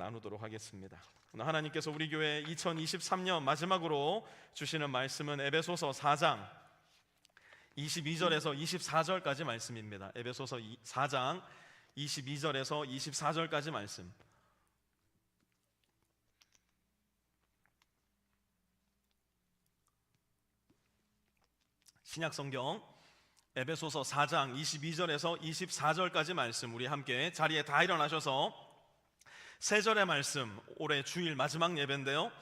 나누도록 하겠습니다. 오늘 하나님께서 우리 교회 2023년 마지막으로 주시는 말씀은 에베소서 4장 22절에서 24절까지 말씀입니다. 에베소서 4장 22절에서 24절까지 말씀. 신약성경 에베소서 4장 22절에서 24절까지 말씀, 우리 함께 자리에 다 일어나셔서 세 절의 말씀, 올해 주일 마지막 예배인데요,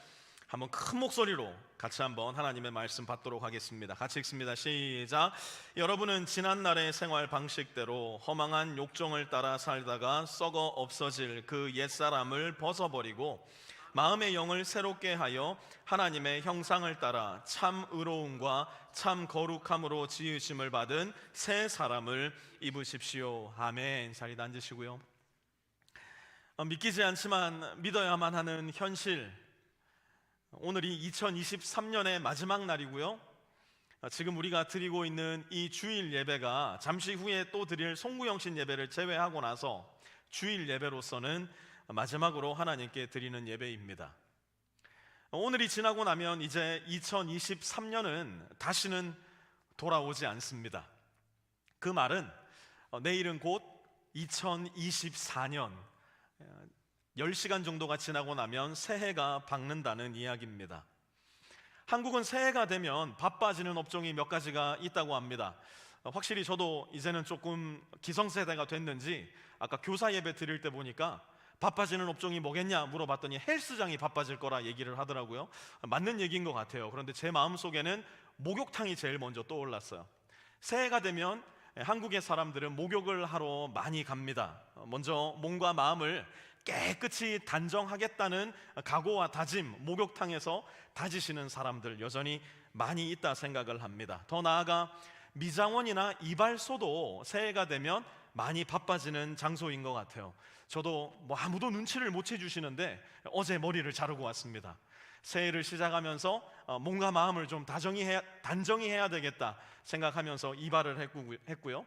한번 큰 목소리로 같이 한번 하나님의 말씀 받도록 하겠습니다. 같이 읽습니다. 시작. 여러분은 지난날의 생활 방식대로 허망한 욕정을 따라 살다가 썩어 없어질 그 옛사람을 벗어버리고 마음의 영을 새롭게 하여 하나님의 형상을 따라 참 의로움과 참 거룩함으로 지으심을 받은 새 사람을 입으십시오. 아멘. 자리에 앉으시고요. 믿기지 않지만 믿어야만 하는 현실, 오늘이 2023년의 마지막 날이고요, 지금 우리가 드리고 있는 이 주일 예배가 잠시 후에 또 드릴 송구영신 예배를 제외하고 나서 주일 예배로서는 마지막으로 하나님께 드리는 예배입니다. 오늘이 지나고 나면 이제 2023년은 다시는 돌아오지 않습니다. 그 말은 내일은 곧 2024년 10시간 정도가 지나고 나면 새해가 밝는다는 이야기입니다. 한국은 새해가 되면 바빠지는 업종이 몇 가지가 있다고 합니다. 확실히 저도 이제는 조금 기성세대가 됐는지 아까 교사 예배 드릴 때 보니까 바빠지는 업종이 뭐겠냐 물어봤더니 헬스장이 바빠질 거라 얘기를 하더라고요. 맞는 얘기인 것 같아요. 그런데 제 마음속에는 목욕탕이 제일 먼저 떠올랐어요. 새해가 되면 한국의 사람들은 목욕을 하러 많이 갑니다. 먼저 몸과 마음을 깨끗이 단정하겠다는 각오와 다짐, 목욕탕에서 다지시는 사람들 여전히 많이 있다 생각을 합니다. 더 나아가 미장원이나 이발소도 새해가 되면 많이 바빠지는 장소인 것 같아요. 저도 아무도 눈치를 못 채주시는데 어제 머리를 자르고 왔습니다. 새해를 시작하면서 몸과 마음을 좀 단정히 해야 되겠다 생각하면서 이발을 했고요.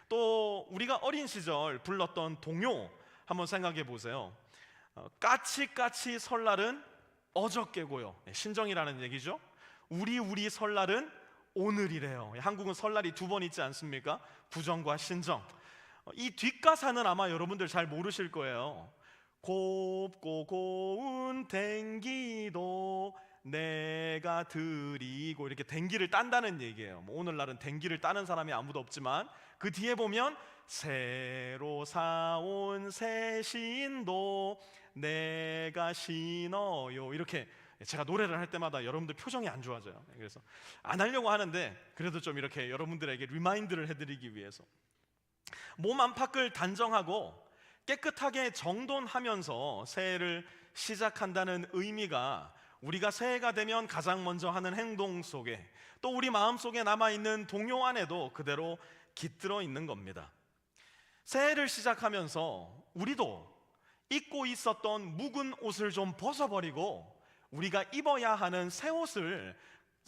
또 우리가 어린 시절 불렀던 동요 한번 생각해 보세요. 까치까치 설날은 어저께고요. 신정이라는 얘기죠. 우리 설날은 오늘이래요. 한국은 설날이 두 번 있지 않습니까? 구정과 신정. 이 뒷가사는 아마 여러분들 잘 모르실 거예요. 곱고 고운 댕기도 내가 드리고, 이렇게 댕기를 딴다는 얘기예요. 오늘날은 댕기를 따는 사람이 아무도 없지만 그 뒤에 보면 새로 사온 새 신도 내가 신어요, 이렇게 제가 노래를 할 때마다 여러분들 표정이 안 좋아져요. 그래서 안 하려고 하는데 그래도 좀 이렇게 여러분들에게 리마인드를 해드리기 위해서 몸 안팎을 단정하고 깨끗하게 정돈하면서 새해를 시작한다는 의미가 우리가 새해가 되면 가장 먼저 하는 행동 속에, 또 우리 마음속에 남아있는 동요 안에도 그대로 깃들어 있는 겁니다. 새해를 시작하면서 우리도 입고 있었던 묵은 옷을 좀 벗어버리고 우리가 입어야 하는 새 옷을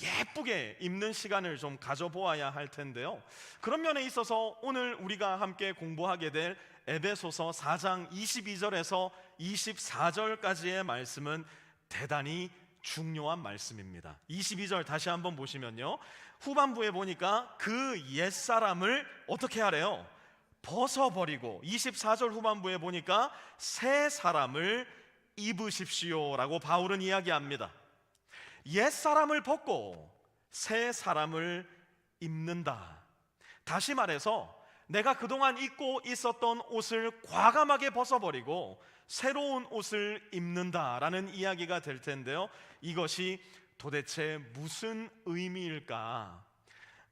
예쁘게 입는 시간을 좀 가져보아야 할 텐데요, 그런 면에 있어서 오늘 우리가 함께 공부하게 될 에베소서 4장 22절에서 24절까지의 말씀은 대단히 중요한 말씀입니다. 22절 다시 한번 보시면요, 후반부에 보니까 그 옛사람을 어떻게 하래요? 벗어버리고, 24절 후반부에 보니까 새 사람을 입으십시오 라고 바울은 이야기합니다. 옛사람을 벗고 새 사람을 입는다. 다시 말해서 내가 그동안 입고 있었던 옷을 과감하게 벗어버리고 새로운 옷을 입는다라는 이야기가 될 텐데요, 이것이 도대체 무슨 의미일까?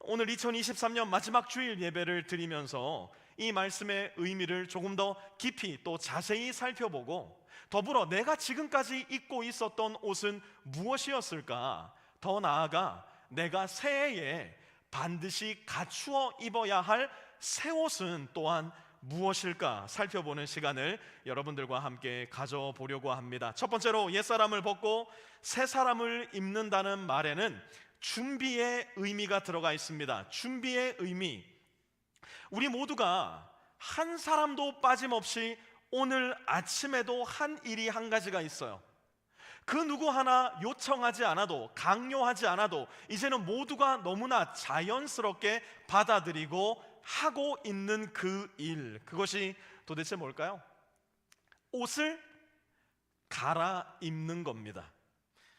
오늘 2023년 마지막 주일 예배를 드리면서 이 말씀의 의미를 조금 더 깊이 또 자세히 살펴보고, 더불어 내가 지금까지 입고 있었던 옷은 무엇이었을까? 더 나아가 내가 새해에 반드시 갖추어 입어야 할 새 옷은 또한 무엇일까 살펴보는 시간을 여러분들과 함께 가져보려고 합니다. 첫 번째로 옛사람을 벗고 새 사람을 입는다는 말에는 준비의 의미가 들어가 있습니다. 준비의 의미. 우리 모두가 한 사람도 빠짐없이 오늘 아침에도 한 일이 한 가지가 있어요. 그 누구 하나 요청하지 않아도, 강요하지 않아도 이제는 모두가 너무나 자연스럽게 받아들이고 하고 있는 그 일, 그것이 도대체 뭘까요? 옷을 갈아입는 겁니다.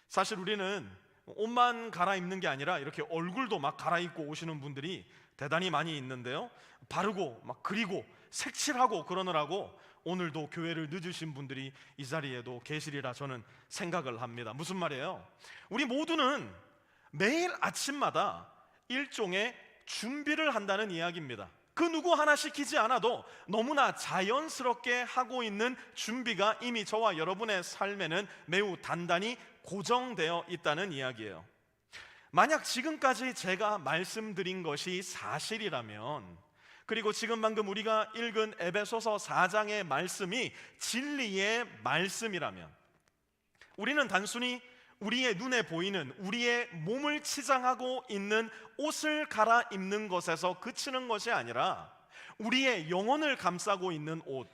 사실 우리는 옷만 갈아입는 게 아니라 이렇게 얼굴도 막 갈아입고 오시는 분들이 대단히 많이 있는데요, 바르고 막 그리고 색칠하고 그러느라고 오늘도 교회를 늦으신 분들이 이 자리에도 계시리라 저는 생각을 합니다. 무슨 말이에요? 우리 모두는 매일 아침마다 일종의 준비를 한다는 이야기입니다. 그 누구 하나 시키지 않아도 너무나 자연스럽게 하고 있는 준비가 이미 저와 여러분의 삶에는 매우 단단히 고정되어 있다는 이야기예요. 만약 지금까지 제가 말씀드린 것이 사실이라면, 그리고 지금 방금 우리가 읽은 에베소서 4장의 말씀이 진리의 말씀이라면, 우리는 단순히 우리의 눈에 보이는 우리의 몸을 치장하고 있는 옷을 갈아입는 것에서 그치는 것이 아니라 우리의 영혼을 감싸고 있는 옷,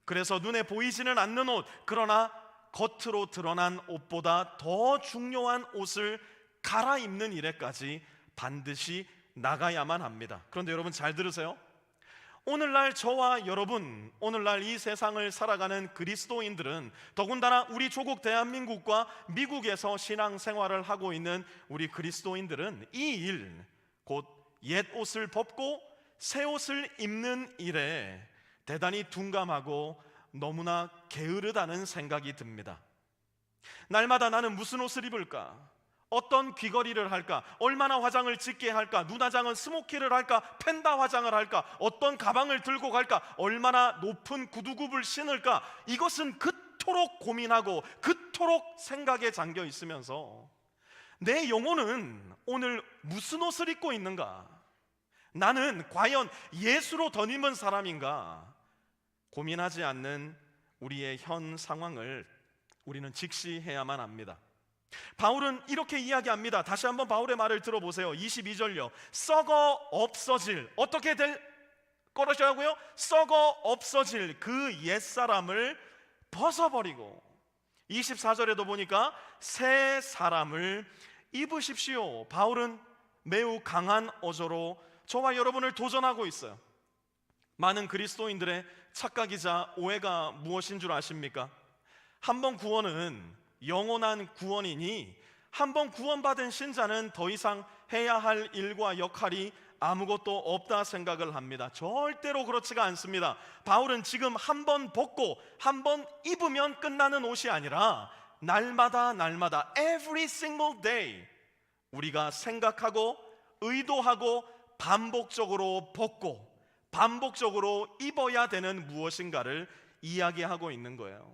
그래서 눈에 보이지는 않는 옷, 그러나 겉으로 드러난 옷보다 더 중요한 옷을 갈아입는 일에까지 반드시 나가야만 합니다. 그런데 여러분 잘 들으세요. 오늘날 저와 여러분, 오늘날 이 세상을 살아가는 그리스도인들은, 더군다나 우리 조국 대한민국과 미국에서 신앙생활을 하고 있는 우리 그리스도인들은 이 일, 곧 옛 옷을 벗고 새 옷을 입는 일에 대단히 둔감하고 너무나 게으르다는 생각이 듭니다. 날마다 나는 무슨 옷을 입을까? 어떤 귀걸이를 할까? 얼마나 화장을 짙게 할까? 눈화장은 스모키를 할까? 펜다 화장을 할까? 어떤 가방을 들고 갈까? 얼마나 높은 구두굽을 신을까? 이것은 그토록 고민하고 그토록 생각에 잠겨 있으면서 내 영혼은 오늘 무슨 옷을 입고 있는가? 나는 과연 예수로 덧입은 사람인가? 고민하지 않는 우리의 현 상황을 우리는 직시해야만 합니다. 바울은 이렇게 이야기합니다. 다시 한번 바울의 말을 들어보세요. 22절요. 썩어 없어질, 어떻게 될 것이라고요? 썩어 없어질 그 옛사람을 벗어버리고, 24절에도 보니까 새 사람을 입으십시오. 바울은 매우 강한 어조로 저와 여러분을 도전하고 있어요. 많은 그리스도인들의 착각이자 오해가 무엇인 줄 아십니까? 한번 구원은 영원한 구원이니 한번 구원받은 신자는 더 이상 해야 할 일과 역할이 아무것도 없다 생각을 합니다. 절대로 그렇지가 않습니다. 바울은 지금 한번 벗고 한번 입으면 끝나는 옷이 아니라 날마다 every single day 우리가 생각하고 의도하고 반복적으로 벗고 반복적으로 입어야 되는 무엇인가를 이야기하고 있는 거예요.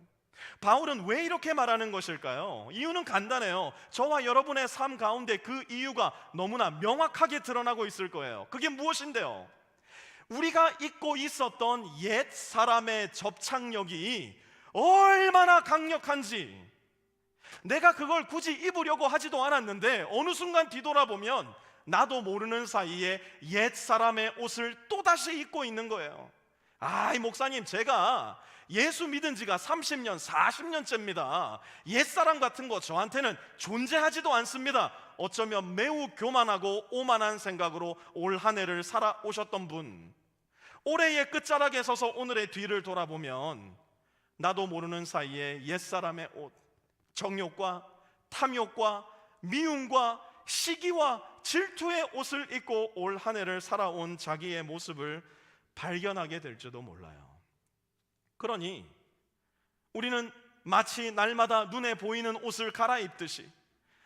바울은 왜 이렇게 말하는 것일까요? 이유는 간단해요. 저와 여러분의 삶 가운데 그 이유가 너무나 명확하게 드러나고 있을 거예요. 그게 무엇인데요? 우리가 입고 있었던 옛 사람의 접착력이 얼마나 강력한지, 내가 그걸 굳이 입으려고 하지도 않았는데 어느 순간 뒤돌아보면 나도 모르는 사이에 옛 사람의 옷을 또다시 입고 있는 거예요. 이 목사님, 제가 예수 믿은 지가 30년, 40년째입니다. 옛사람 같은 거 저한테는 존재하지도 않습니다. 어쩌면 매우 교만하고 오만한 생각으로 올 한 해를 살아오셨던 분, 올해의 끝자락에 서서 오늘의 뒤를 돌아보면 나도 모르는 사이에 옛사람의 옷, 정욕과 탐욕과 미움과 시기와 질투의 옷을 입고 올 한 해를 살아온 자기의 모습을 발견하게 될지도 몰라요. 그러니 우리는 마치 날마다 눈에 보이는 옷을 갈아입듯이,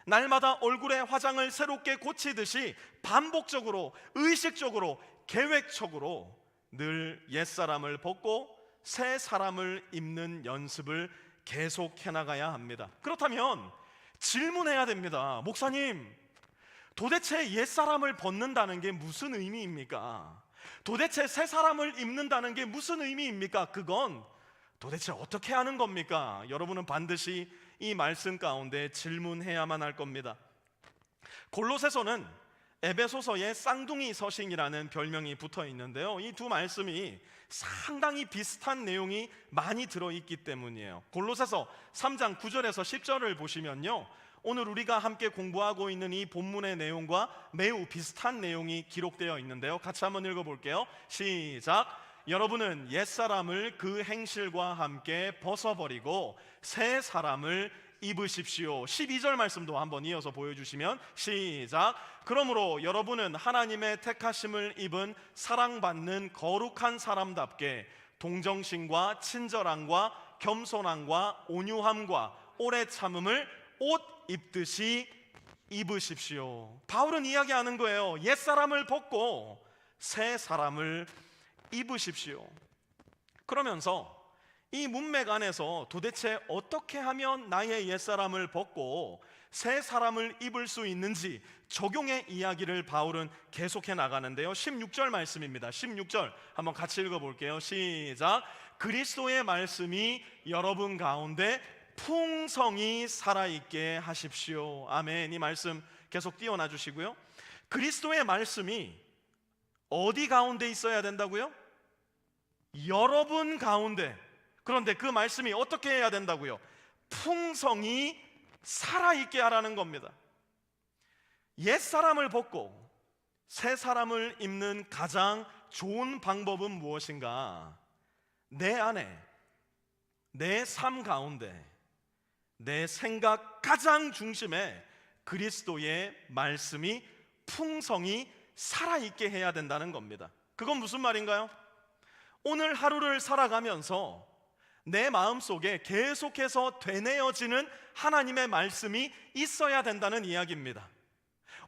날마다 얼굴에 화장을 새롭게 고치듯이 반복적으로, 의식적으로, 계획적으로 늘 옛사람을 벗고 새 사람을 입는 연습을 계속해 나가야 합니다. 그렇다면 질문해야 됩니다. 목사님, 도대체 옛사람을 벗는다는 게 무슨 의미입니까? 도대체 새 사람을 입는다는 게 무슨 의미입니까? 그건 도대체 어떻게 하는 겁니까? 여러분은 반드시 이 말씀 가운데 질문해야만 할 겁니다. 골로새서는 에베소서에 쌍둥이 서신이라는 별명이 붙어 있는데요, 이 두 말씀이 상당히 비슷한 내용이 많이 들어있기 때문이에요. 골로새서 3장 9절에서 10절을 보시면요, 오늘 우리가 함께 공부하고 있는 이 본문의 내용과 매우 비슷한 내용이 기록되어 있는데요, 같이 한번 읽어볼게요. 시작. 여러분은 옛사람을 그 행실과 함께 벗어버리고 새 사람을 입으십시오. 12절 말씀도 한번 이어서 보여주시면 시작. 그러므로 여러분은 하나님의 택하심을 입은 사랑받는 거룩한 사람답게 동정심과 친절함과 겸손함과 온유함과 오래 참음을 옷 입듯이 입으십시오. 바울은 이야기하는 거예요. 옛사람을 벗고 새 사람을 입으십시오. 그러면서 이 문맥 안에서 도대체 어떻게 하면 나의 옛사람을 벗고 새 사람을 입을 수 있는지 적용의 이야기를 바울은 계속해 나가는데요, 16절 말씀입니다. 16절 한번 같이 읽어볼게요. 시작. 그리스도의 말씀이 여러분 가운데 풍성히 살아있게 하십시오. 아멘. 이 말씀 계속 띄워놔 주시고요, 그리스도의 말씀이 어디 가운데 있어야 된다고요? 여러분 가운데. 그런데 그 말씀이 어떻게 해야 된다고요? 풍성히 살아있게 하라는 겁니다. 옛사람을 벗고 새 사람을 입는 가장 좋은 방법은 무엇인가? 내 안에, 내 삶 가운데, 내 생각 가장 중심에 그리스도의 말씀이 풍성히 살아있게 해야 된다는 겁니다. 그건 무슨 말인가요? 오늘 하루를 살아가면서 내 마음속에 계속해서 되뇌어지는 하나님의 말씀이 있어야 된다는 이야기입니다.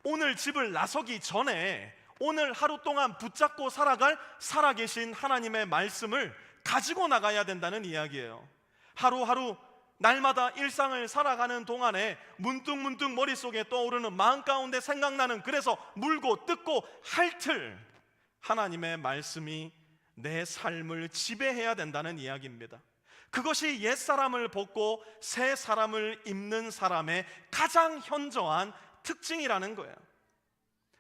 오늘 집을 나서기 전에 오늘 하루 동안 붙잡고 살아갈 살아계신 하나님의 말씀을 가지고 나가야 된다는 이야기예요. 하루하루 날마다 일상을 살아가는 동안에 문득문득 머릿속에 떠오르는 마음 가운데 생각나는, 그래서 물고 뜯고 핥을 하나님의 말씀이 내 삶을 지배해야 된다는 이야기입니다. 그것이 옛사람을 벗고 새 사람을 입는 사람의 가장 현저한 특징이라는 거예요.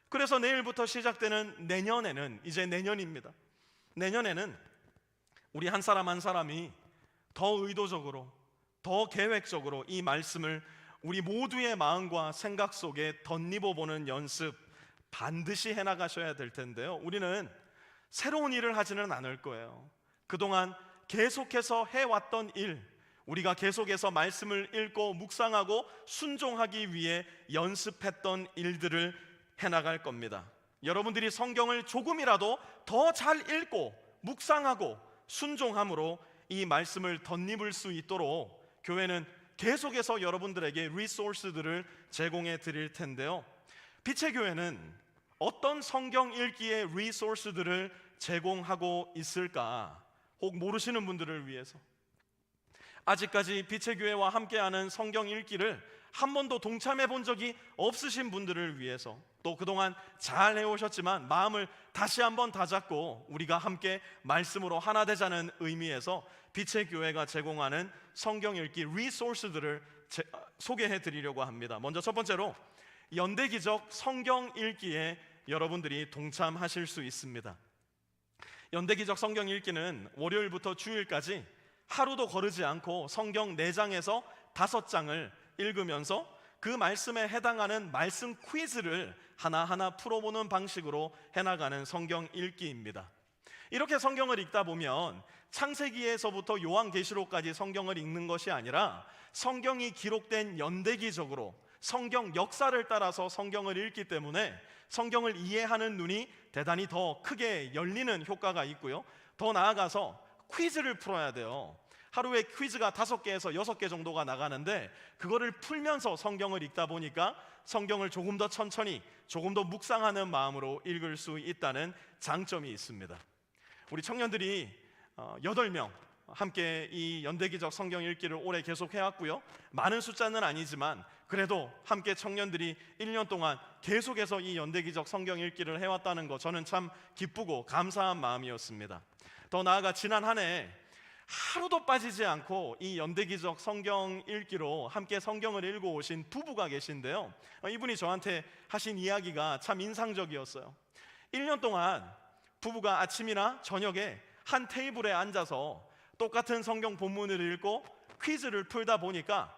그래서 내일부터 시작되는 내년에는, 이제 내년입니다. 내년에는 우리 한 사람 한 사람이 더 의도적으로, 더 계획적으로 이 말씀을 우리 모두의 마음과 생각 속에 덧입어보는 연습 반드시 해나가셔야 될 텐데요, 우리는 새로운 일을 하지는 않을 거예요. 그동안 계속해서 해왔던 일, 우리가 계속해서 말씀을 읽고 묵상하고 순종하기 위해 연습했던 일들을 해나갈 겁니다. 여러분들이 성경을 조금이라도 더 잘 읽고 묵상하고 순종함으로 이 말씀을 덧입을 수 있도록 교회는 계속해서 여러분들에게 리소스들을 제공해 드릴 텐데요, 빛의 교회는 어떤 성경 읽기의 리소스들을 제공하고 있을까? 혹 모르시는 분들을 위해서, 아직까지 빛의 교회와 함께하는 성경 읽기를 한 번도 동참해 본 적이 없으신 분들을 위해서, 또 그동안 잘 해오셨지만 마음을 다시 한번 다잡고 우리가 함께 말씀으로 하나 되자는 의미에서 빛의 교회가 제공하는 성경 읽기 리소스들을 소개해 드리려고 합니다. 먼저 첫 번째로 연대기적 성경 읽기에 여러분들이 동참하실 수 있습니다. 연대기적 성경 읽기는 월요일부터 주일까지 하루도 거르지 않고 성경 4장에서 5장을 읽으면서 그 말씀에 해당하는 말씀 퀴즈를 하나하나 풀어보는 방식으로 해나가는 성경 읽기입니다. 이렇게 성경을 읽다 보면 창세기에서부터 요한계시록까지 성경을 읽는 것이 아니라 성경이 기록된 연대기적으로 성경 역사를 따라서 성경을 읽기 때문에 성경을 이해하는 눈이 대단히 더 크게 열리는 효과가 있고요, 더 나아가서 퀴즈를 풀어야 돼요. 하루에 퀴즈가 5개에서 6개 정도가 나가는데 그거를 풀면서 성경을 읽다 보니까 성경을 조금 더 천천히, 조금 더 묵상하는 마음으로 읽을 수 있다는 장점이 있습니다. 우리 청년들이 8명 함께 이 연대기적 성경 읽기를 올해 계속 해왔고요, 많은 숫자는 아니지만 그래도 함께 청년들이 1년 동안 계속해서 이 연대기적 성경 읽기를 해왔다는 거, 저는 참 기쁘고 감사한 마음이었습니다. 더 나아가 지난 한 해 하루도 빠지지 않고 이 연대기적 성경 읽기로 함께 성경을 읽고 오신 부부가 계신데요, 이분이 저한테 하신 이야기가 참 인상적이었어요. 1년 동안 부부가 아침이나 저녁에 한 테이블에 앉아서 똑같은 성경 본문을 읽고 퀴즈를 풀다 보니까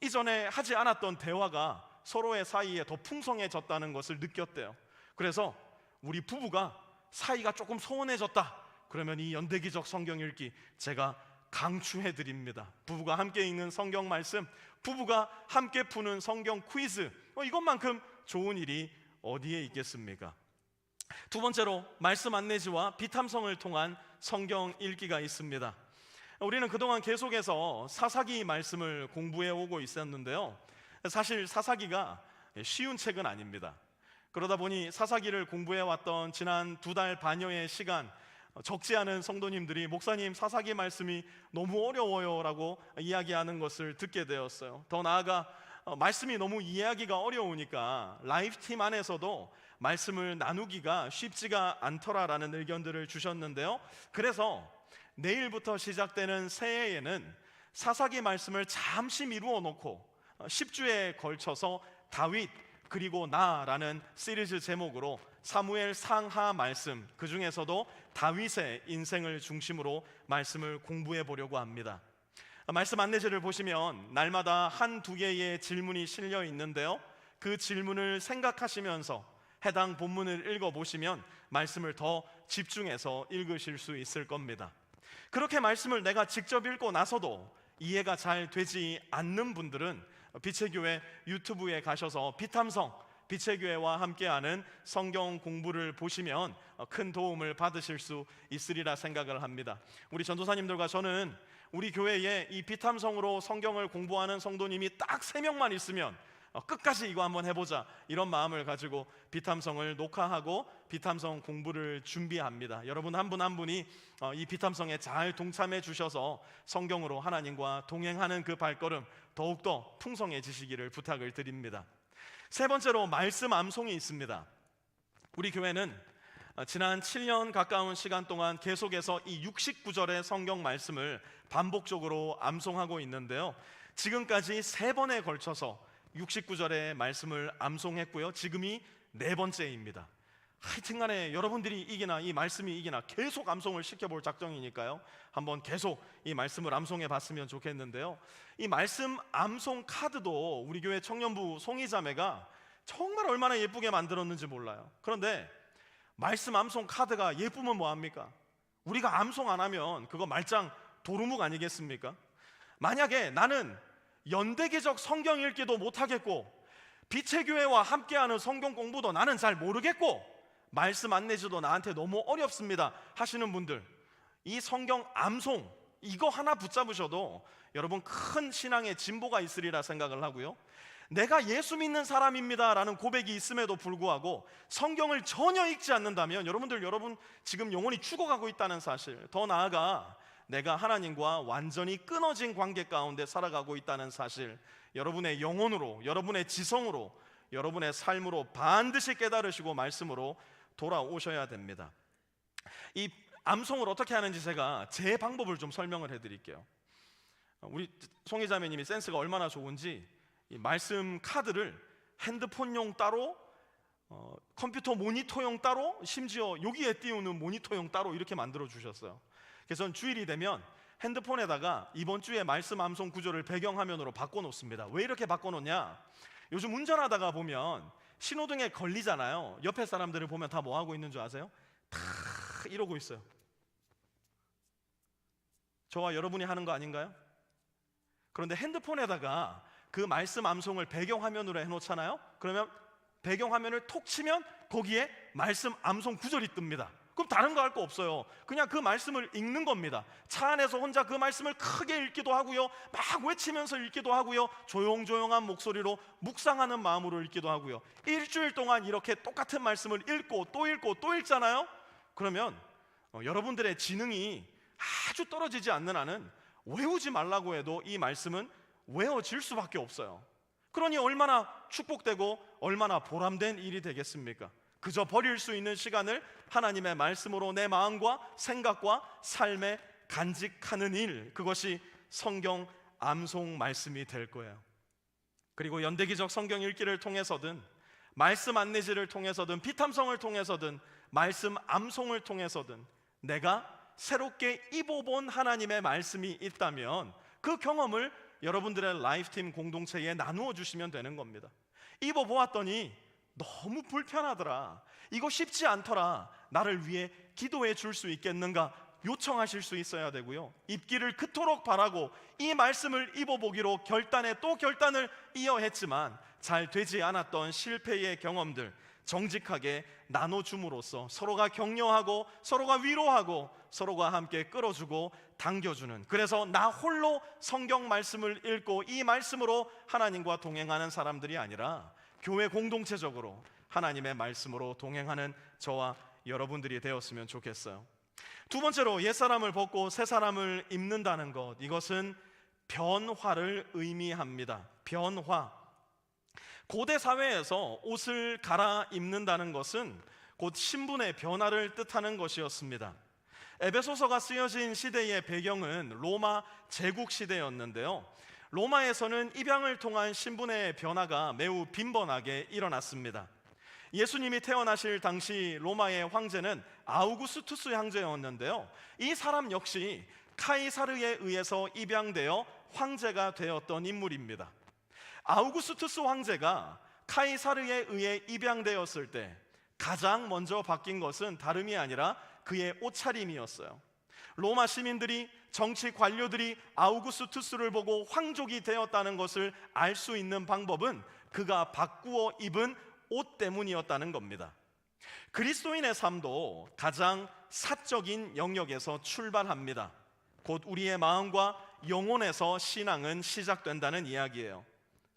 이전에 하지 않았던 대화가 서로의 사이에 더 풍성해졌다는 것을 느꼈대요. 그래서 우리 부부가 사이가 조금 소원해졌다 그러면 이 연대기적 성경 읽기 제가 강추해 드립니다. 부부가 함께 읽는 성경 말씀, 부부가 함께 푸는 성경 퀴즈, 이것만큼 좋은 일이 어디에 있겠습니까? 두 번째로 말씀 안내지와 비탐성을 통한 성경 읽기가 있습니다. 우리는 그동안 계속해서 사사기 말씀을 공부해 오고 있었는데요, 사실 사사기가 쉬운 책은 아닙니다. 그러다 보니 사사기를 공부해 왔던 지난 2달 반여의 시간, 적지 않은 성도님들이 목사님 사사기 말씀이 너무 어려워요 라고 이야기하는 것을 듣게 되었어요. 더 나아가 말씀이 너무 이해하기가 어려우니까 라이프팀 안에서도 말씀을 나누기가 쉽지가 않더라라는 의견들을 주셨는데요, 그래서 내일부터 시작되는 새해에는 사사기 말씀을 잠시 미루어 놓고 10주에 걸쳐서 다윗 그리고 나라는 시리즈 제목으로 사무엘 상하 말씀, 그 중에서도 다윗의 인생을 중심으로 말씀을 공부해 보려고 합니다. 말씀 안내지를 보시면 날마다 1-2개의 질문이 실려 있는데요, 그 질문을 생각하시면서 해당 본문을 읽어보시면 말씀을 더 집중해서 읽으실 수 있을 겁니다. 그렇게 말씀을 내가 직접 읽고 나서도 이해가 잘 되지 않는 분들은 빛의 교회 유튜브에 가셔서 비탐성, 빛의 교회와 함께하는 성경 공부를 보시면 큰 도움을 받으실 수 있으리라 생각을 합니다. 우리 전도사님들과 저는 우리 교회에 이 비탐성으로 성경을 공부하는 성도님이 딱 3명만 있으면 끝까지 이거 한번 해보자, 이런 마음을 가지고 비탐성을 녹화하고 비탐성 공부를 준비합니다. 여러분 한 분 한 분이 이 비탐성에 잘 동참해 주셔서 성경으로 하나님과 동행하는 그 발걸음 더욱더 풍성해지시기를 부탁을 드립니다. 세 번째로 말씀 암송이 있습니다. 우리 교회는 지난 7년 가까운 시간 동안 계속해서 이 69절의 성경 말씀을 반복적으로 암송하고 있는데요, 지금까지 3번에 걸쳐서 69절의 말씀을 암송했고요, 지금이 4번째입니다. 하여튼간에 여러분들이 이기나 이 말씀이 이기나 계속 암송을 시켜볼 작정이니까요, 한번 계속 이 말씀을 암송해 봤으면 좋겠는데요, 이 말씀 암송 카드도 우리 교회 청년부 송이자매가 정말 얼마나 예쁘게 만들었는지 몰라요. 그런데 말씀 암송 카드가 예쁘면 뭐합니까? 우리가 암송 안 하면 그거 말짱 도루묵 아니겠습니까? 만약에 나는 연대기적 성경 읽기도 못하겠고 빛의 교회와 함께하는 성경 공부도 나는 잘 모르겠고 말씀 안내지도 나한테 너무 어렵습니다 하시는 분들, 이 성경 암송 이거 하나 붙잡으셔도 여러분 큰 신앙의 진보가 있으리라 생각을 하고요, 내가 예수 믿는 사람입니다 라는 고백이 있음에도 불구하고 성경을 전혀 읽지 않는다면 여러분 지금 영혼이 죽어가고 있다는 사실, 더 나아가 내가 하나님과 완전히 끊어진 관계 가운데 살아가고 있다는 사실, 여러분의 영혼으로, 여러분의 지성으로, 여러분의 삶으로 반드시 깨달으시고 말씀으로 돌아오셔야 됩니다. 이 암송을 어떻게 하는지 제가 제 방법을 좀 설명을 해드릴게요. 우리 송이자매님이 센스가 얼마나 좋은지 이 말씀 카드를 핸드폰용 따로, 컴퓨터 모니터용 따로, 심지어 여기에 띄우는 모니터용 따로 이렇게 만들어 주셨어요. 그래서 저는 주일이 되면 핸드폰에다가 이번 주에 말씀 암송 구조를 배경화면으로 바꿔놓습니다. 왜 이렇게 바꿔놓냐? 요즘 운전하다가 보면 신호등에 걸리잖아요. 옆에 사람들을 보면 다 뭐 하고 있는 줄 아세요? 다 이러고 있어요. 저와 여러분이 하는 거 아닌가요? 그런데 핸드폰에다가 그 말씀 암송을 배경화면으로 해놓잖아요. 그러면 배경화면을 톡 치면 거기에 말씀 암송 구절이 뜹니다. 그럼 다른 거 할 거 없어요. 그냥 그 말씀을 읽는 겁니다. 차 안에서 혼자 그 말씀을 크게 읽기도 하고요, 막 외치면서 읽기도 하고요, 조용조용한 목소리로 묵상하는 마음으로 읽기도 하고요. 일주일 동안 이렇게 똑같은 말씀을 읽고 또 읽고 또 읽잖아요. 그러면 여러분들의 지능이 아주 떨어지지 않는 한은 외우지 말라고 해도 이 말씀은 외워질 수밖에 없어요. 그러니 얼마나 축복되고 얼마나 보람된 일이 되겠습니까? 그저 버릴 수 있는 시간을 하나님의 말씀으로 내 마음과 생각과 삶에 간직하는 일, 그것이 성경 암송 말씀이 될 거예요. 그리고 연대기적 성경 읽기를 통해서든 말씀 안내지를 통해서든 피탐성을 통해서든 말씀 암송을 통해서든 내가 새롭게 입어본 하나님의 말씀이 있다면 그 경험을 여러분들의 라이프팀 공동체에 나누어 주시면 되는 겁니다. 입어보았더니 너무 불편하더라, 이거 쉽지 않더라, 나를 위해 기도해 줄 수 있겠는가 요청하실 수 있어야 되고요, 입기를 그토록 바라고 이 말씀을 입어보기로 결단에 또 결단을 이어했지만 잘 되지 않았던 실패의 경험들 정직하게 나눠줌으로써 서로가 격려하고 서로가 위로하고 서로가 함께 끌어주고 당겨주는, 그래서 나 홀로 성경 말씀을 읽고 이 말씀으로 하나님과 동행하는 사람들이 아니라 교회 공동체적으로 하나님의 말씀으로 동행하는 저와 여러분들이 되었으면 좋겠어요. 두 번째로 옛사람을 벗고 새사람을 입는다는 것, 이것은 변화를 의미합니다. 변화. 고대 사회에서 옷을 갈아입는다는 것은 곧 신분의 변화를 뜻하는 것이었습니다. 에베소서가 쓰여진 시대의 배경은 로마 제국 시대였는데요, 로마에서는 입양을 통한 신분의 변화가 매우 빈번하게 일어났습니다. 예수님이 태어나실 당시 로마의 황제는 아우구스투스 황제였는데요, 이 사람 역시 카이사르에 의해서 입양되어 황제가 되었던 인물입니다. 아우구스투스 황제가 카이사르에 의해 입양되었을 때 가장 먼저 바뀐 것은 다름이 아니라 그의 옷차림이었어요. 로마 시민들이, 정치 관료들이 아우구스투스를 보고 황족이 되었다는 것을 알 수 있는 방법은 그가 바꾸어 입은 옷 때문이었다는 겁니다. 그리스도인의 삶도 가장 사적인 영역에서 출발합니다. 곧 우리의 마음과 영혼에서 신앙은 시작된다는 이야기예요.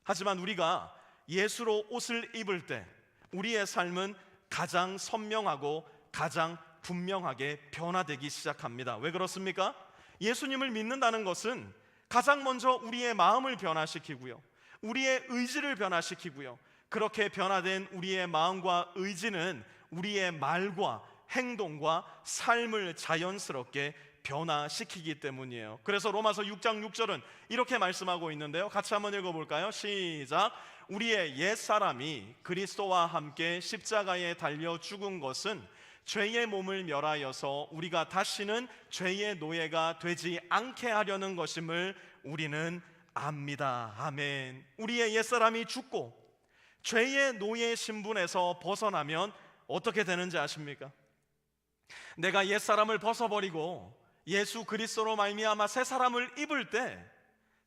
하지만 우리가 예수로 옷을 입을 때 우리의 삶은 가장 선명하고 가장 분명하게 변화되기 시작합니다. 왜 그렇습니까? 예수님을 믿는다는 것은 가장 먼저 우리의 마음을 변화시키고요, 우리의 의지를 변화시키고요, 그렇게 변화된 우리의 마음과 의지는 우리의 말과 행동과 삶을 자연스럽게 변화시키기 때문이에요. 그래서 로마서 6장 6절은 이렇게 말씀하고 있는데요, 같이 한번 읽어볼까요? 시작. 우리의 옛사람이 그리스도와 함께 십자가에 달려 죽은 것은 죄의 몸을 멸하여서 우리가 다시는 죄의 노예가 되지 않게 하려는 것임을 우리는 압니다. 아멘. 우리의 옛사람이 죽고 죄의 노예 신분에서 벗어나면 어떻게 되는지 아십니까? 내가 옛사람을 벗어버리고 예수 그리스도로 말미암아 새 사람을 입을 때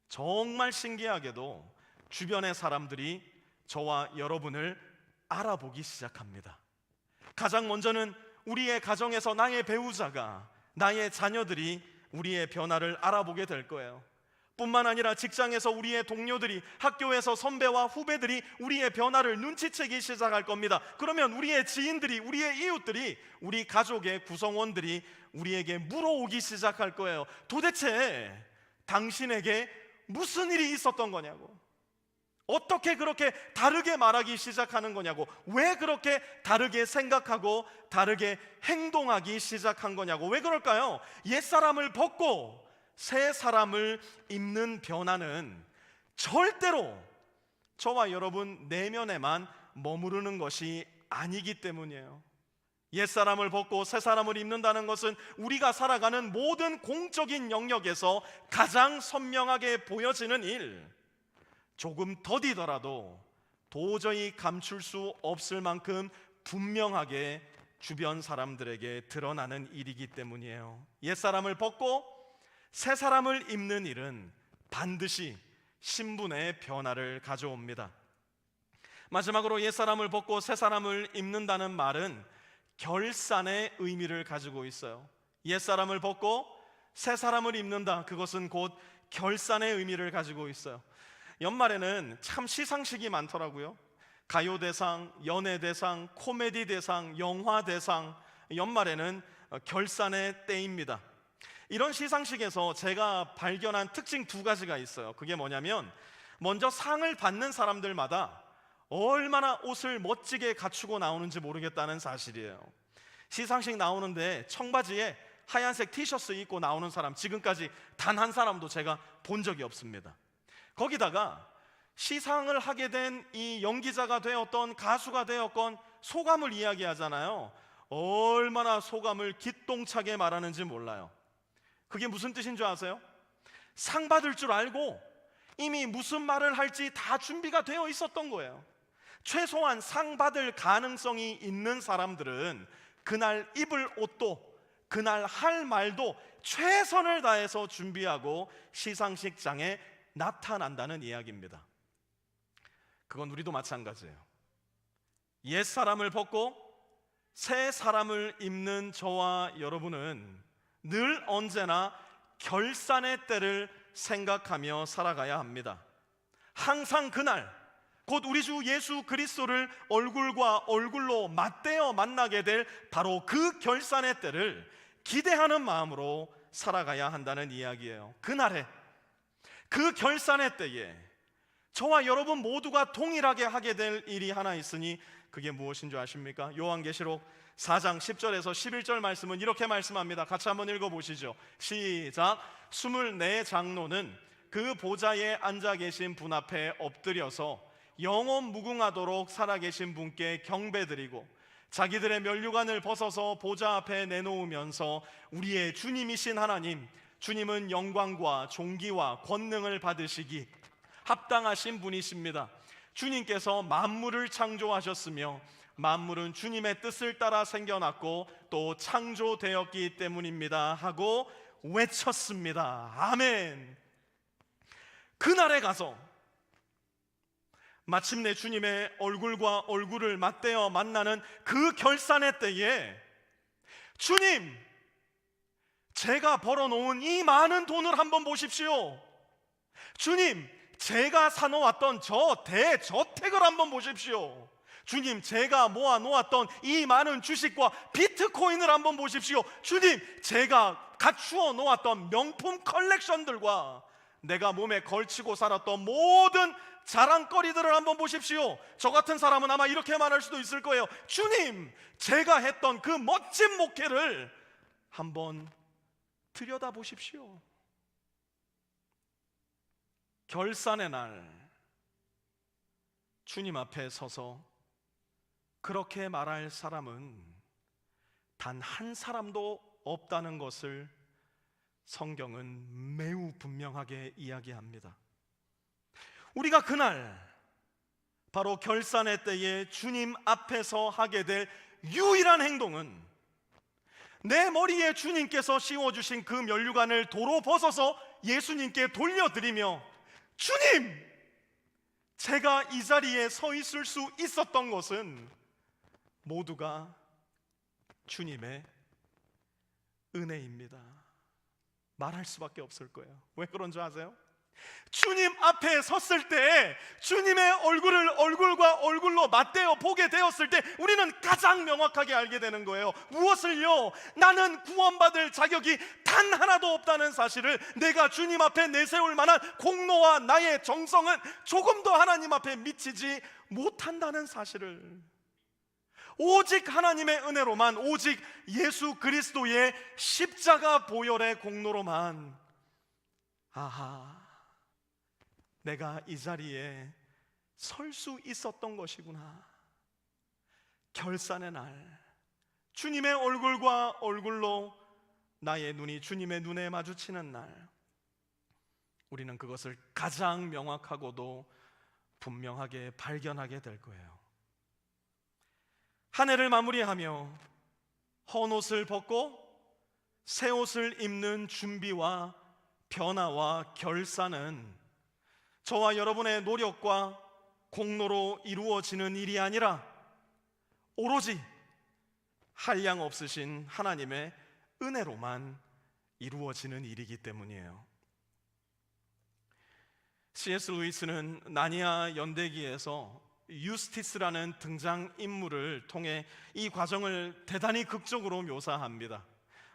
정말 신기하게도 주변의 사람들이 저와 여러분을 알아보기 시작합니다. 가장 먼저는 우리의 가정에서 나의 배우자가, 나의 자녀들이 우리의 변화를 알아보게 될 거예요. 뿐만 아니라 직장에서 우리의 동료들이, 학교에서 선배와 후배들이 우리의 변화를 눈치채기 시작할 겁니다. 그러면 우리의 지인들이, 우리의 이웃들이, 우리 가족의 구성원들이 우리에게 물어오기 시작할 거예요. 도대체 당신에게 무슨 일이 있었던 거냐고, 어떻게 그렇게 다르게 말하기 시작하는 거냐고, 왜 그렇게 다르게 생각하고 다르게 행동하기 시작한 거냐고. 왜 그럴까요? 옛사람을 벗고 새 사람을 입는 변화는 절대로 저와 여러분 내면에만 머무르는 것이 아니기 때문이에요. 옛사람을 벗고 새 사람을 입는다는 것은 우리가 살아가는 모든 공적인 영역에서 가장 선명하게 보여지는 일, 조금 더디더라도 도저히 감출 수 없을 만큼 분명하게 주변 사람들에게 드러나는 일이기 때문이에요. 옛사람을 벗고 새 사람을 입는 일은 반드시 신분의 변화를 가져옵니다. 마지막으로 옛사람을 벗고 새 사람을 입는다는 말은 결산의 의미를 가지고 있어요. 옛사람을 벗고 새 사람을 입는다, 그것은 곧 결산의 의미를 가지고 있어요. 연말에는 참 시상식이 많더라고요. 가요대상, 연예대상, 코미디대상, 영화대상, 연말에는 결산의 때입니다. 이런 시상식에서 제가 발견한 특징 두 가지가 있어요. 그게 뭐냐면, 먼저 상을 받는 사람들마다 얼마나 옷을 멋지게 갖추고 나오는지 모르겠다는 사실이에요. 시상식 나오는데 청바지에 하얀색 티셔츠 입고 나오는 사람 지금까지 단 한 사람도 제가 본 적이 없습니다. 거기다가 시상을 하게 된 이 연기자가 되었던 가수가 되었건 소감을 이야기하잖아요. 얼마나 소감을 기똥차게 말하는지 몰라요. 그게 무슨 뜻인 줄 아세요? 상 받을 줄 알고 이미 무슨 말을 할지 다 준비가 되어 있었던 거예요. 최소한 상 받을 가능성이 있는 사람들은 그날 입을 옷도, 그날 할 말도 최선을 다해서 준비하고 시상식장에 나타난다는 이야기입니다. 그건 우리도 마찬가지예요. 옛 사람을 벗고 새 사람을 입는 저와 여러분은 늘 언제나 결산의 때를 생각하며 살아가야 합니다. 항상 그날, 곧 우리 주 예수 그리스도를 얼굴과 얼굴로 맞대어 만나게 될 바로 그 결산의 때를 기대하는 마음으로 살아가야 한다는 이야기예요. 그날에, 그 결산의 때에 저와 여러분 모두가 동일하게 하게 될 일이 하나 있으니 그게 무엇인 줄 아십니까? 요한계시록 4장 10절에서 11절 말씀은 이렇게 말씀합니다. 같이 한번 읽어보시죠. 시작. 24장로는 그 보좌에 앉아 계신 분 앞에 엎드려서 영원 무궁하도록 살아계신 분께 경배드리고 자기들의 면류관을 벗어서 보좌 앞에 내놓으면서 우리의 주님이신 하나님, 주님은 영광과 존귀와 권능을 받으시기 합당하신 분이십니다. 주님께서 만물을 창조하셨으며 만물은 주님의 뜻을 따라 생겨났고 또 창조되었기 때문입니다 하고 외쳤습니다. 아멘. 그날에 가서 마침내 주님의 얼굴과 얼굴을 맞대어 만나는 그 결산의 때에 주님, 제가 벌어놓은 이 많은 돈을 한번 보십시오. 주님, 제가 사놓았던 저 대저택을 한번 보십시오. 주님, 제가 모아놓았던 이 많은 주식과 비트코인을 한번 보십시오. 주님, 제가 갖추어 놓았던 명품 컬렉션들과 내가 몸에 걸치고 살았던 모든 자랑거리들을 한번 보십시오. 저 같은 사람은 아마 이렇게 말할 수도 있을 거예요. 주님, 제가 했던 그 멋진 목회를 한번 들여다보십시오. 결산의 날 주님 앞에 서서 그렇게 말할 사람은 단 한 사람도 없다는 것을 성경은 매우 분명하게 이야기합니다. 우리가 그날 바로 결산의 때에 주님 앞에서 하게 될 유일한 행동은 내 머리에 주님께서 씌워주신 그 면류관을 도로 벗어서 예수님께 돌려드리며 주님, 제가 이 자리에 서 있을 수 있었던 것은 모두가 주님의 은혜입니다. 말할 수밖에 없을 거예요. 왜 그런 줄 아세요? 주님 앞에 섰을 때 주님의 얼굴을 얼굴과 얼굴로 맞대어 보게 되었을 때 우리는 가장 명확하게 알게 되는 거예요. 무엇을요? 나는 구원받을 자격이 단 하나도 없다는 사실을, 내가 주님 앞에 내세울 만한 공로와 나의 정성은 조금도 하나님 앞에 미치지 못한다는 사실을, 오직 하나님의 은혜로만, 오직 예수 그리스도의 십자가 보혈의 공로로만, 아하, 내가 이 자리에 설 수 있었던 것이구나. 결산의 날 주님의 얼굴과 얼굴로 나의 눈이 주님의 눈에 마주치는 날, 우리는 그것을 가장 명확하고도 분명하게 발견하게 될 거예요. 한 해를 마무리하며 헌 옷을 벗고 새 옷을 입는 준비와 변화와 결산은 저와 여러분의 노력과 공로로 이루어지는 일이 아니라 오로지 한량 없으신 하나님의 은혜로만 이루어지는 일이기 때문이에요. C.S. 루이스는 나니아 연대기에서 유스티스라는 등장인물을 통해 이 과정을 대단히 극적으로 묘사합니다.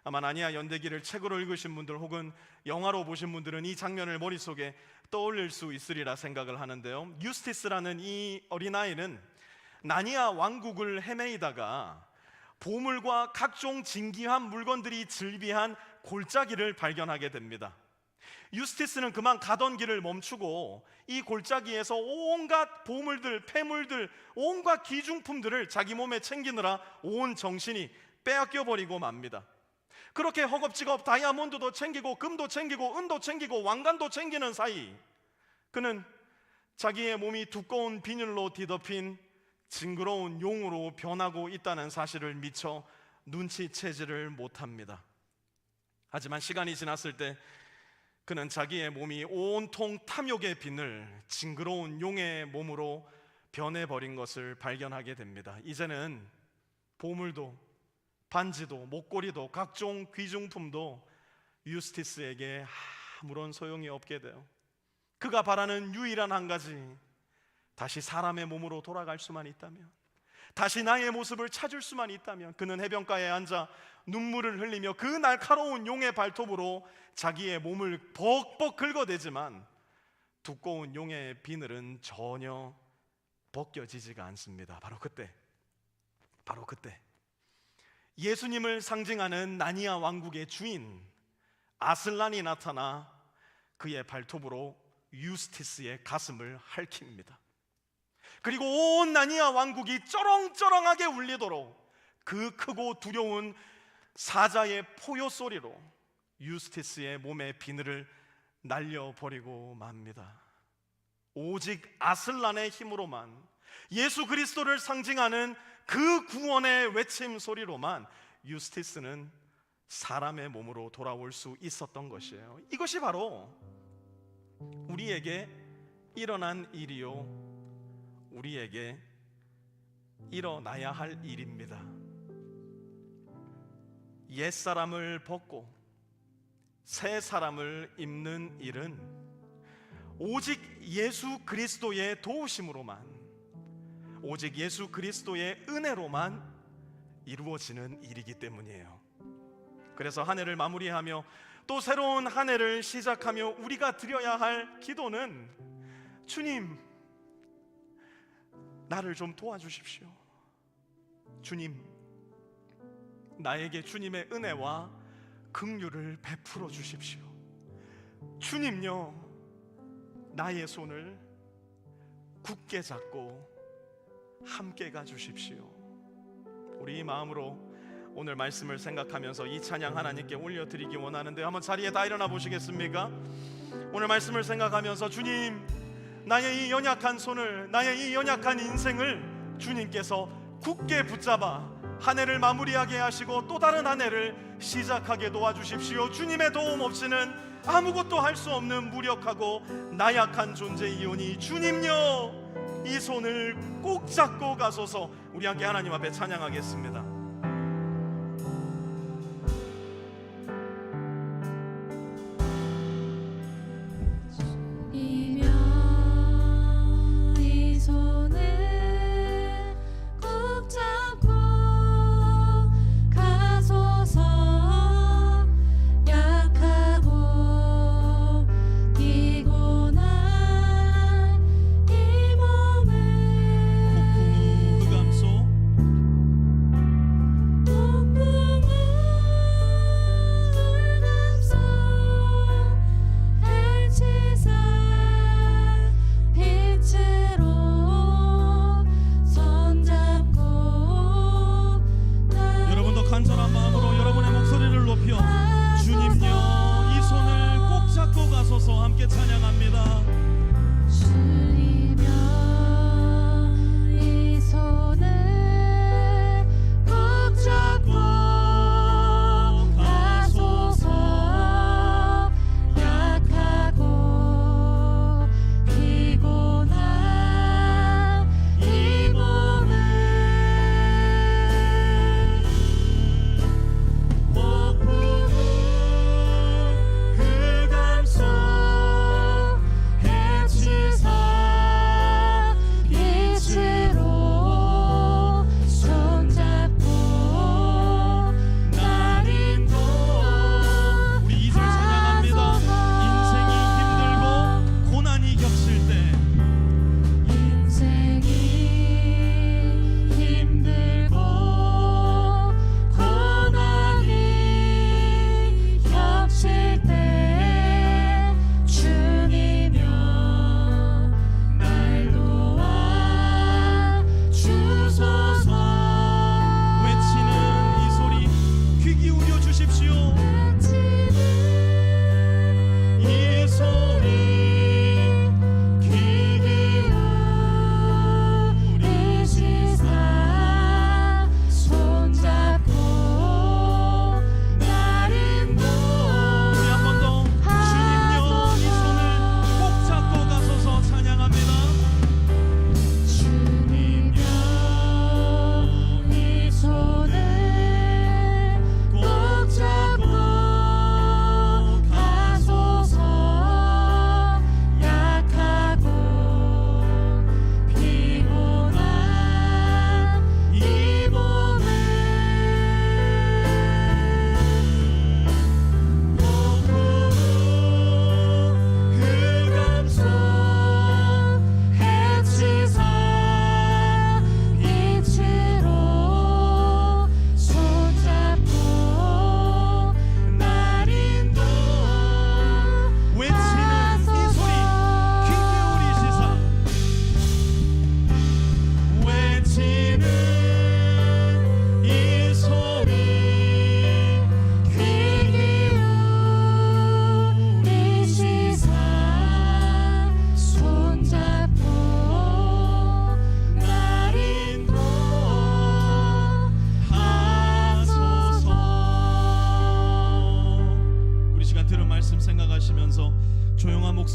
아마 나니아 연대기를 책으로 읽으신 분들 혹은 영화로 보신 분들은 이 장면을 머릿속에 떠올릴 수 있으리라 생각을 하는데요, 유스티스라는 이 어린아이는 나니아 왕국을 헤매이다가 보물과 각종 진귀한 물건들이 즐비한 골짜기를 발견하게 됩니다. 유스티스는 그만 가던 길을 멈추고 이 골짜기에서 온갖 보물들, 폐물들, 온갖 귀중품들을 자기 몸에 챙기느라 온 정신이 빼앗겨 버리고 맙니다. 그렇게 허겁지겁 다이아몬드도 챙기고 금도 챙기고 은도 챙기고 왕관도 챙기는 사이 그는 자기의 몸이 두꺼운 비늘로 뒤덮인 징그러운 용으로 변하고 있다는 사실을 미처 눈치채지를 못합니다. 하지만 시간이 지났을 때 그는 자기의 몸이 온통 탐욕의 비늘, 징그러운 용의 몸으로 변해버린 것을 발견하게 됩니다. 이제는 보물도 반지도 목걸이도 각종 귀중품도 유스티스에게 아무런 소용이 없게 돼요. 그가 바라는 유일한 한 가지, 다시 사람의 몸으로 돌아갈 수만 있다면, 다시 나의 모습을 찾을 수만 있다면 그는 해변가에 앉아 눈물을 흘리며 그 날카로운 용의 발톱으로 자기의 몸을 벅벅 긁어대지만 두꺼운 용의 비늘은 전혀 벗겨지지가 않습니다. 바로 그때 예수님을 상징하는 나니아 왕국의 주인 아슬란이 나타나 그의 발톱으로 유스티스의 가슴을 핥힙니다. 그리고 온 나니아 왕국이 쩌렁쩌렁하게 울리도록 그 크고 두려운 사자의 포효 소리로 유스티스의 몸의 비늘을 날려버리고 맙니다. 오직 아슬란의 힘으로만, 예수 그리스도를 상징하는 그 구원의 외침 소리로만 유스티스는 사람의 몸으로 돌아올 수 있었던 것이에요. 이것이 바로 우리에게 일어난 일이요, 우리에게 일어나야 할 일입니다. 옛사람을 벗고 새 사람을 입는 일은 오직 예수 그리스도의 도우심으로만, 오직 예수 그리스도의 은혜로만 이루어지는 일이기 때문이에요. 그래서 한 해를 마무리하며 또 새로운 한 해를 시작하며 우리가 드려야 할 기도는, 주님, 나를 좀 도와주십시오. 주님, 나에게 주님의 은혜와 긍휼을 베풀어 주십시오. 주님요, 나의 손을 굳게 잡고 함께 가주십시오. 우리 이 마음으로 오늘 말씀을 생각하면서 이 찬양 하나님께 올려드리기 원하는데, 한번 자리에 다 일어나 보시겠습니까? 오늘 말씀을 생각하면서 주님, 나의 이 연약한 손을, 나의 이 연약한 인생을 주님께서 굳게 붙잡아 한 해를 마무리하게 하시고 또 다른 한 해를 시작하게 도와주십시오. 주님의 도움 없이는 아무것도 할 수 없는 무력하고 나약한 존재이오니 주님요, 이 손을 꼭 잡고 가소서. 우리 함께 하나님 앞에 찬양하겠습니다.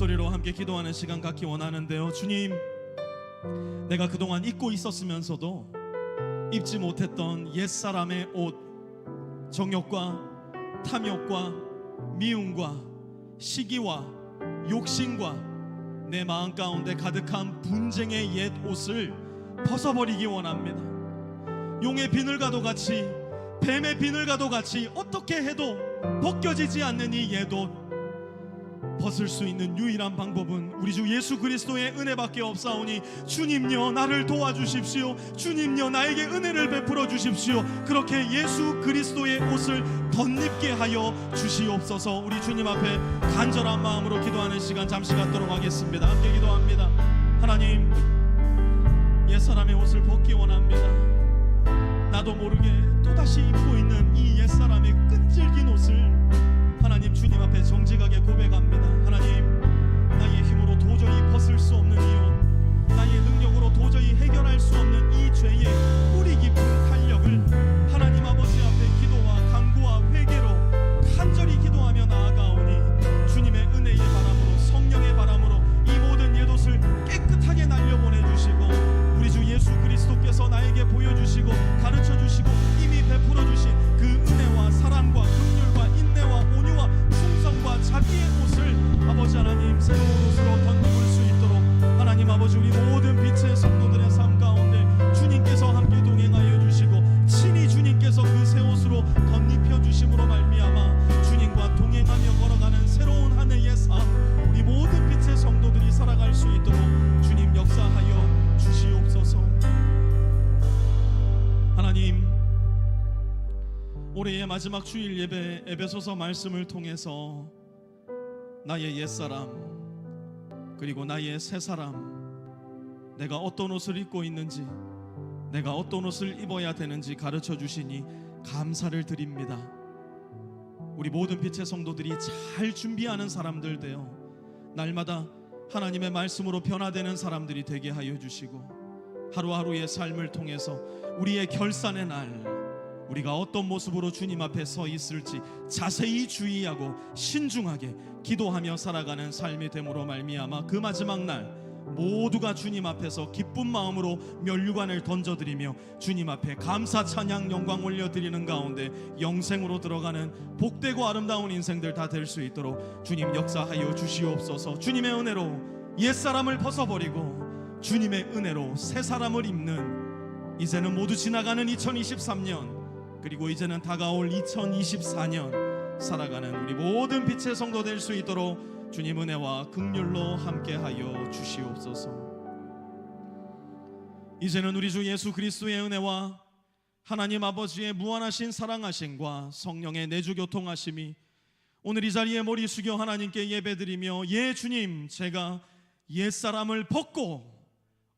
목소리로 함께 기도하는 시간 갖기 원하는데요. 주님, 내가 그동안 입고 있었으면서도 입지 못했던 옛사람의 옷, 정욕과 탐욕과 미움과 시기와 욕심과 내 마음 가운데 가득한 분쟁의 옛 옷을 벗어버리기 원합니다. 용의 비늘과도 같이, 뱀의 비늘과도 같이 어떻게 해도 벗겨지지 않는 이 옛 옷, 벗을 수 있는 유일한 방법은 우리 주 예수 그리스도의 은혜밖에 없사오니 주님여 나를 도와주십시오. 주님여 나에게 은혜를 베풀어 주십시오. 그렇게 예수 그리스도의 옷을 덧입게 하여 주시옵소서. 우리 주님 앞에 간절한 마음으로 기도하는 시간 잠시 갖도록 하겠습니다. 함께 기도합니다. 하나님, 옛사람의 옷을 벗기 원합니다. 나도 모르게 또다시 입고 있는 이 옛사람의 끈질긴 옷을 하나님 주님 앞에 정직하게 고백합니다. 하나님, 나의 힘으로 도저히 벗을 수 없는 이 옷, 나의 능력으로 도저히 해결할 수 없는 이 죄의 뿌리 깊은 탄력을 하나님 아버지 앞에 기도와 간구와 회개로 간절히 기도하며 나아가오니 주님의 은혜의 바람으로, 성령의 바람으로 이 모든 옛옷을 깨끗하게 날려보내주시고 우리 주 예수 그리스도께서 나에게 보여주시고 가르쳐주시고 이미 베풀어주신 그 은혜와 사랑과 긍휼과 인내와 온유와 충성과 자비의 옷을 아버지 하나님 새로운 옷으로 덧입을 수 있도록 하나님 아버지 우리 모든 빛의 성도들의 삶 가운데 주님께서 함께 동행하여 주시고 친히 주님께서 그 새 옷으로 덧입혀 주심으로 말미암아 주님과 동행하며 걸어가는 새로운 한 해의 삶, 우리 모든 빛의 성도들이 살아갈 수 있도록 주님 역사하여 주시옵소서. 하나님, 올해의 마지막 주일 예배 에베소서 말씀을 통해서 나의 옛사람 그리고 나의 새사람, 내가 어떤 옷을 입고 있는지, 내가 어떤 옷을 입어야 되는지 가르쳐 주시니 감사를 드립니다. 우리 모든 빛의 성도들이 잘 준비하는 사람들 되어 날마다 하나님의 말씀으로 변화되는 사람들이 되게 하여 주시고 하루하루의 삶을 통해서 우리의 결산의 날, 우리가 어떤 모습으로 주님 앞에 서 있을지 자세히 주의하고 신중하게 기도하며 살아가는 삶이 됨으로 말미암아 그 마지막 날 모두가 주님 앞에서 기쁜 마음으로 면류관을 던져드리며 주님 앞에 감사 찬양 영광 올려드리는 가운데 영생으로 들어가는 복되고 아름다운 인생들 다 될 수 있도록 주님 역사하여 주시옵소서. 주님의 은혜로 옛사람을 벗어버리고 주님의 은혜로 새사람을 입는, 이제는 모두 지나가는 2023년 그리고 이제는 다가올 2024년 살아가는 우리 모든 빛의 성도 될 수 있도록 주님 은혜와 긍휼로 함께하여 주시옵소서. 이제는 우리 주 예수 그리스도의 은혜와 하나님 아버지의 무한하신 사랑하심과 성령의 내주 교통하심이 오늘 이 자리에 머리 숙여 하나님께 예배드리며 예 주님, 제가 옛사람을 벗고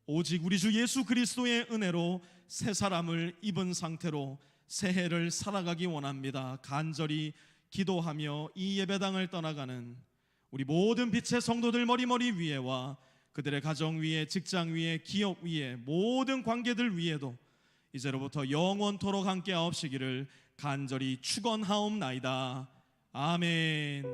오직 우리 주 예수 그리스도의 은혜로 새 사람을 입은 상태로 새해를 살아가기 원합니다. 간절히 기도하며 이 예배당을 떠나가는 우리 모든 빛의 성도들 머리 위에와 그들의 가정 위에, 직장 위에, 기업 위에, 모든 관계들 위에도 이제로부터 영원토록 함께 하옵시기를 간절히 축원하옵나이다. 아멘.